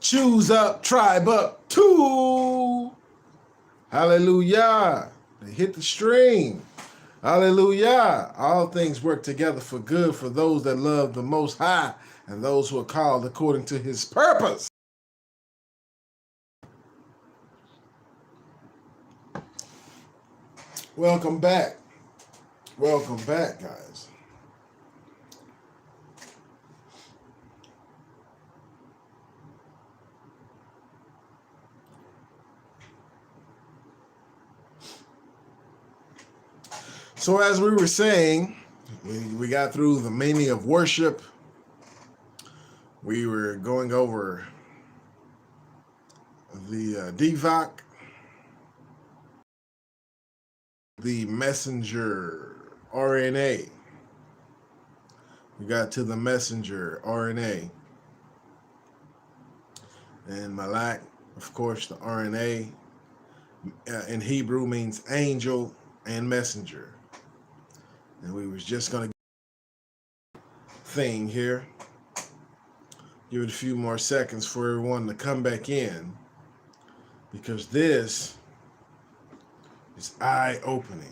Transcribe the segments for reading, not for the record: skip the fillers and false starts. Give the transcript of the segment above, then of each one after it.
Choose up, tribe up, two. Hallelujah. They hit the stream. Hallelujah. All things work together for good for those that love the Most High and those who are called according to his purpose. Welcome back. Welcome back, guys. So as we were saying, we got through the meaning of worship. We were going over the Devach, the messenger RNA. We got to the messenger RNA. And Malak, of course, the RNA in Hebrew means angel and messenger. And we was just going to thing here. Give it a few more seconds for everyone to come back in, because this is eye-opening.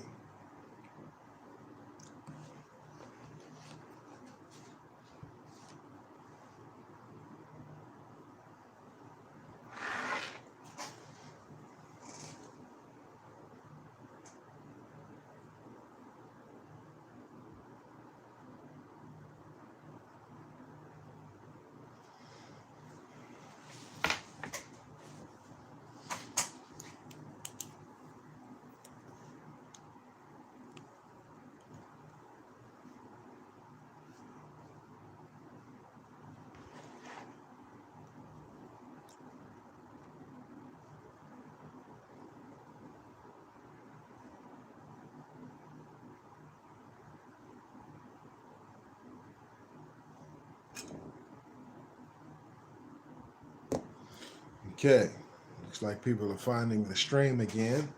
Okay, looks like people are finding the stream again.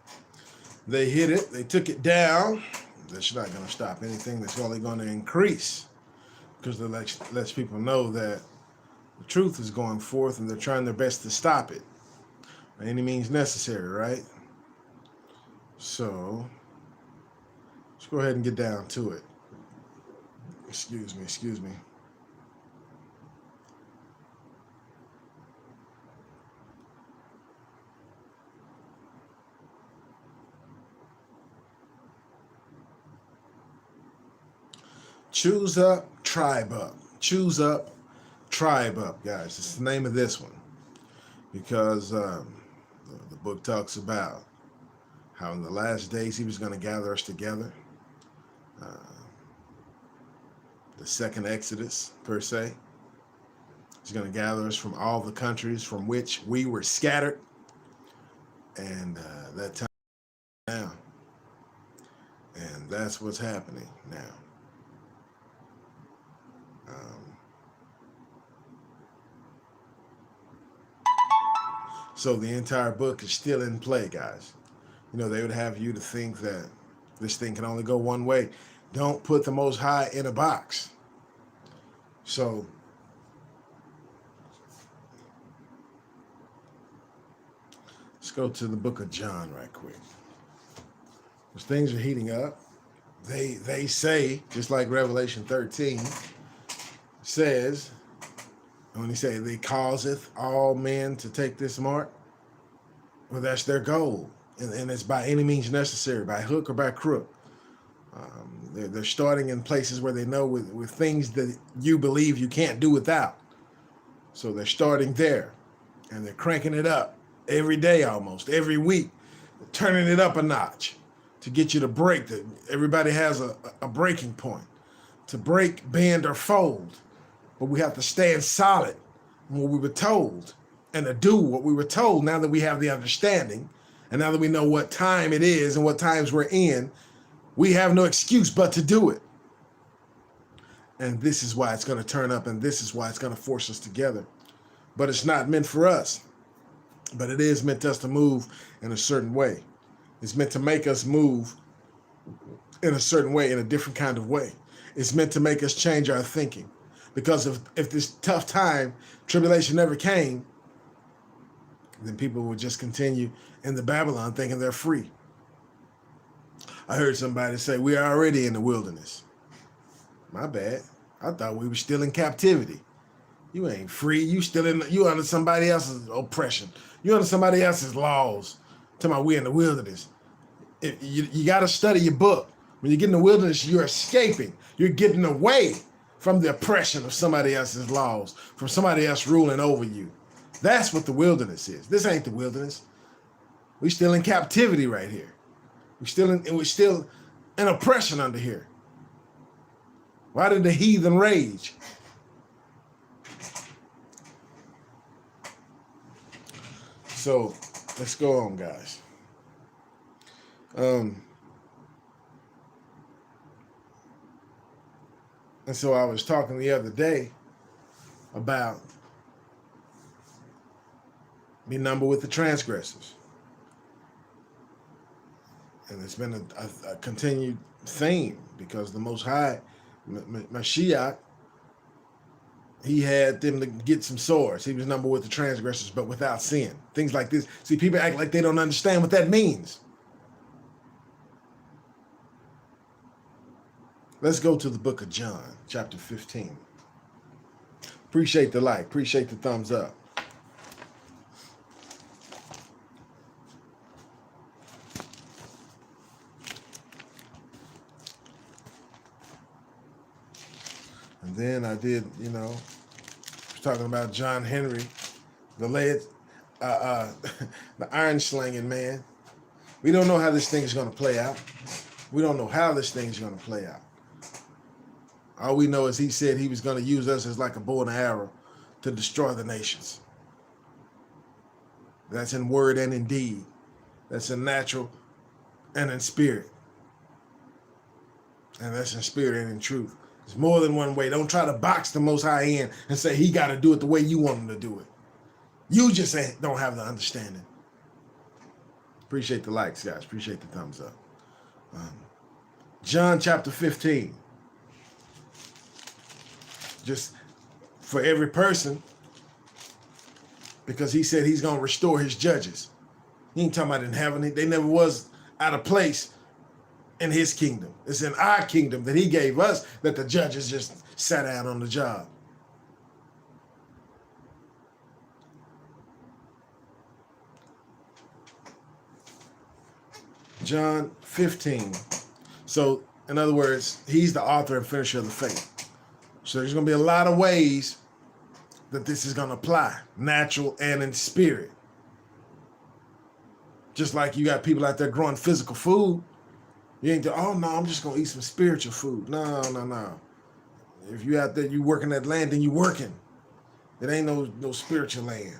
They hit it, they took it down. That's not going to stop anything. That's only going to increase, because it lets people know that the truth is going forth and they're trying their best to stop it by any means necessary, right? So let's go ahead and get down to it. Excuse me. Choose up, tribe up. Choose up, tribe up, guys. It's the name of this one, because the book talks about how in the last days he was going to gather us together. The second Exodus, per se. He's going to gather us from all the countries from which we were scattered. And that time now. And that's what's happening now. So the entire book is still in play, guys. You know, they would have you to think that this thing can only go one way. Don't put the Most High in a box. So let's go to the book of John right quick. As things are heating up, they say, just like Revelation 13 says, when he say they causeth all men to take this mark, well, that's their goal. And it's by any means necessary, by hook or by crook. They're starting in places where they know with things that you believe you can't do without. So they're starting there, and they're cranking it up every day, almost every week, turning it up a notch to get you to break. Everybody has a breaking point, to break, bend, or fold. But we have to stand solid in what we were told and to do what we were told. Now that we have the understanding, and now that we know what time it is and what times we're in, we have no excuse but to do it. And this is why it's going to turn up, and this is why it's going to force us together. But it's not meant for us. But it is meant us to move in a certain way. It's meant to make us move in a certain way, in a different kind of way. It's meant to make us change our thinking. Because if this tough time, tribulation never came, Then people will just continue in the Babylon thinking they're free. I heard somebody say, we're already in the wilderness. My bad. I thought we were still in captivity. You ain't free. You under somebody else's oppression. You under somebody else's laws. Talking about we're in the wilderness. You got to study your book. When you get in the wilderness, you're escaping. You're getting away from the oppression of somebody else's laws, from somebody else ruling over you. That's what the wilderness is. This ain't the wilderness. We're still in captivity right here. We're still in oppression under here. Why did the heathen rage? So let's go on, guys. And so I was talking the other day about be numbered with the transgressors. And it's been a continued theme because the Most High, Mashiach, he had them to get some swords. He was numbered with the transgressors, but without sin. Things like this. See, people act like they don't understand what that means. Let's go to the book of John, chapter 15. Appreciate the like. Appreciate the thumbs up. And then I did, talking about John Henry, the iron slinging man. We don't know how this thing is going to play out. We don't know how this thing is going to play out. All we know is he said he was going to use us as like a bow and arrow to destroy the nations. That's in word and in deed. That's in natural and in spirit. And that's in spirit and in truth. There's more than one way. Don't try to box the Most High in and say he got to do it the way you want him to do it. You just don't have the understanding. Appreciate the likes, guys. Appreciate the thumbs up. John chapter 15. Just for every person, because he said he's going to restore his judges. He ain't talking about in heaven. They never was out of place in his kingdom. It's in our kingdom that he gave us that the judges just sat down on the job. John 15. So, in other words, he's the author and finisher of the faith. So there's going to be a lot of ways that this is going to apply, natural and in spirit. Just like you got people out there growing physical food. You ain't oh no, I'm just going to eat some spiritual food. No. If you out there, you working that land, then you working. It ain't no spiritual land.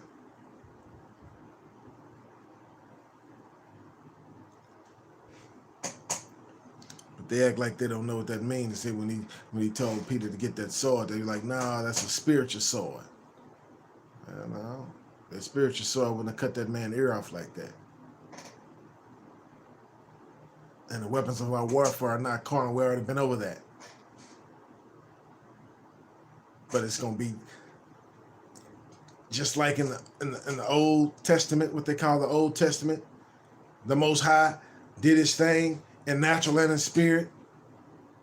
But they act like they don't know what that means. They say when he told Peter to get that sword, they were like, nah, that's a spiritual sword. No, that spiritual sword wouldn't have cut that man's ear off like that. And the weapons of our warfare are not carnal. We've already been over that. But it's going to be just like in the Old Testament, what they call the Old Testament. The Most High did his thing in natural and in spirit.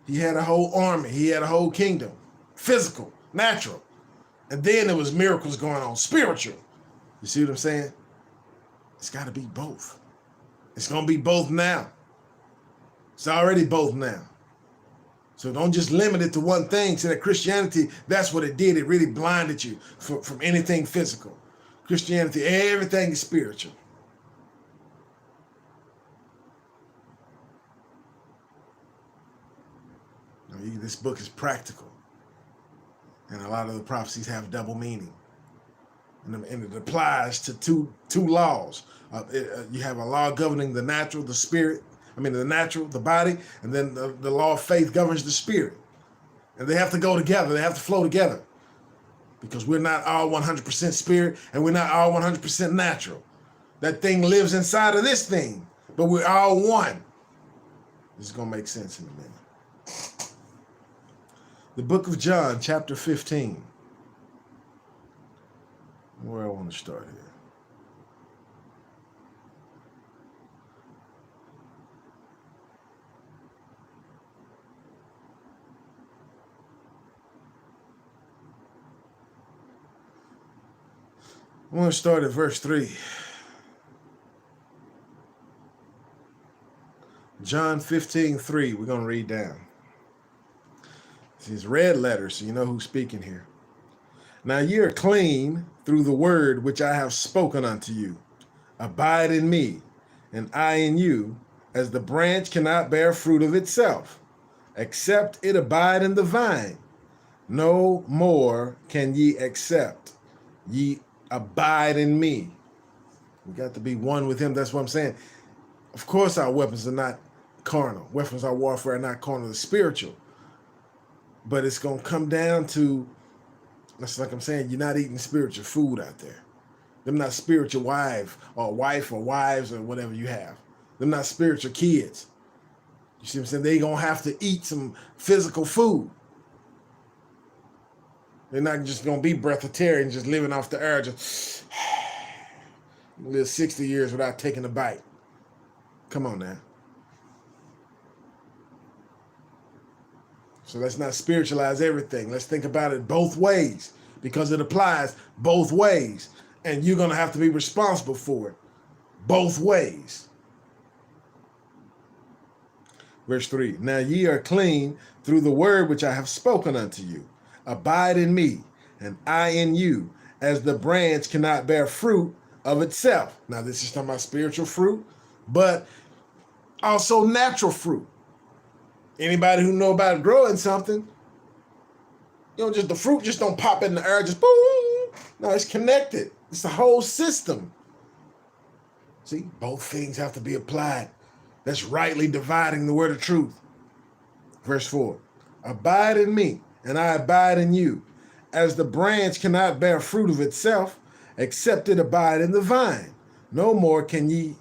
He had a whole army. He had a whole kingdom. Physical, natural. And then there was miracles going on, spiritual. You see what I'm saying? It's got to be both. It's going to be both now. It's already both now. So don't just limit it to one thing. So that Christianity, that's what it did. It really blinded you from anything physical. Christianity, everything is spiritual. This book is practical. And a lot of the prophecies have double meaning. And it applies to two laws. You have a law governing the natural, the spirit. The natural, the body, and then the law of faith governs the spirit. And they have to go together. They have to flow together. Because we're not all 100% spirit, and we're not all 100% natural. That thing lives inside of this thing, but we're all one. This is going to make sense in a minute. The book of John, chapter 15. Where I want to start here. I want to start at verse 3. John 15:3. We're going to read down. These red letters, so you know who's speaking here. Now ye are clean through the word which I have spoken unto you. Abide in me, and I in you, as the branch cannot bear fruit of itself, except it abide in the vine. No more can ye except ye abide in me. We got to be one with him. That's what I'm saying. Of course, our weapons are not carnal. Weapons of warfare are not carnal, they're spiritual. But it's going to come down to, that's like I'm saying, you're not eating spiritual food out there. Them not spiritual wife or wives or whatever you have. Them not spiritual kids. You see what I'm saying? They going to have to eat some physical food. They're not just going to be breatharian, just living off the air, just live 60 years without taking a bite. Come on now. So let's not spiritualize everything. Let's think about it both ways, because it applies both ways. And you're going to have to be responsible for it both ways. Verse 3. Now ye are clean through the word which I have spoken unto you. Abide in me, and I in you, as the branch cannot bear fruit of itself. Now this is talking about spiritual fruit, but also natural fruit. Anybody who know about growing something, just the fruit just don't pop in the air, just boom. No, it's connected. It's the whole system. See, both things have to be applied. That's rightly dividing the word of truth. Verse 4. Abide in me, and I abide in you, as the branch cannot bear fruit of itself, except it abide in the vine. No more can ye